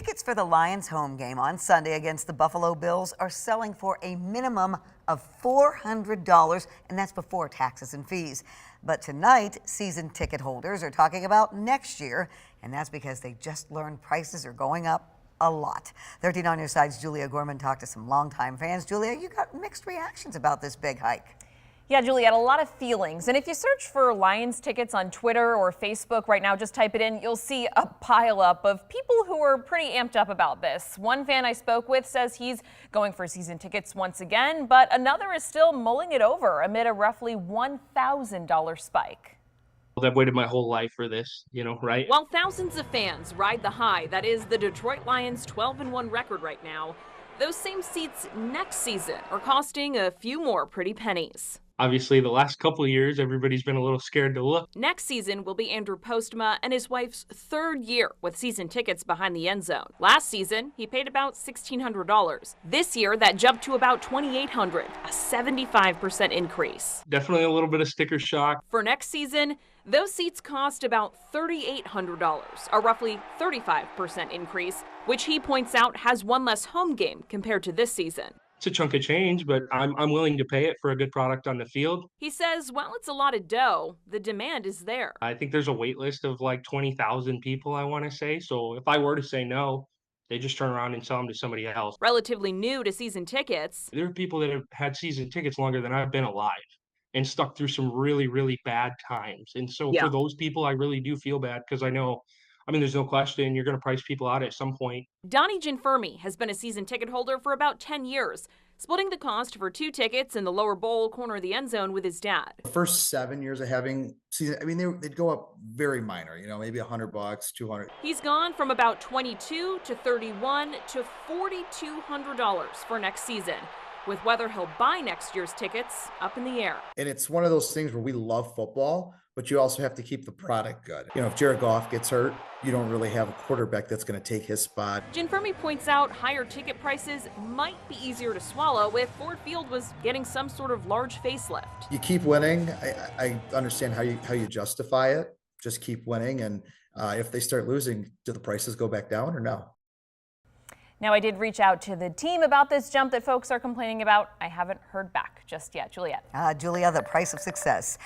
Tickets for the Lions home game on Sunday against the Buffalo Bills are selling for a minimum of $400, and that's before taxes and fees. But tonight, season ticket holders are talking about next year, and that's because they just learned prices are going up a lot. 13 on your side's Julia Gorman talked to some longtime fans. Julia, you got mixed reactions about this big hike. Yeah, Juliet, a lot of feelings. And if you search for Lions tickets on Twitter or Facebook right now, just type it in, you'll see a pileup of people who are pretty amped up about this. One fan I spoke with says he's going for season tickets once again, but another is still mulling it over amid a roughly $1,000 spike. I've waited my whole life for this, right? While thousands of fans ride the high that is the Detroit Lions' 12-1 record right now, those same seats next season are costing a few more pretty pennies. Obviously, the last couple of years, everybody's been a little scared to look. Next season will be Andrew Postma and his wife's third year with season tickets behind the end zone. Last season, he paid about $1,600. This year, that jumped to about $2,800, a 75% increase. Definitely a little bit of sticker shock. For next season, those seats cost about $3,800, a roughly 35% increase, which he points out has one less home game compared to this season. It's a chunk of change, but I'm willing to pay it for a good product on the field. He says while it's a lot of dough, the demand is there. I think there's a wait list of like 20,000 people, I want to say. So if I were to say no, they just turn around and sell them to somebody else. Relatively new to season tickets. There are people that have had season tickets longer than I've been alive and stuck through some really, really bad times. And so for those people, I really do feel bad because there's no question you're going to price people out at some point. Donnie Ginfermi has been a season ticket holder for about 10 years, splitting the cost for 2 tickets in the lower bowl corner of the end zone with his dad. The first 7 years of having season, they'd go up very minor, maybe $100, $200. He's gone from about $22 to $31 to $4,200 for next season, with whether he'll buy next year's tickets up in the air. And it's one of those things where we love football, but you also have to keep the product good. If Jared Goff gets hurt, you don't really have a quarterback that's going to take his spot. Ginfermi points out higher ticket prices might be easier to swallow if Ford Field was getting some sort of large facelift. You keep winning. I understand how you justify it. Just keep winning. And if they start losing, do the prices go back down or no? Now, I did reach out to the team about this jump that folks are complaining about. I haven't heard back just yet. Juliet. Julia, the price of success.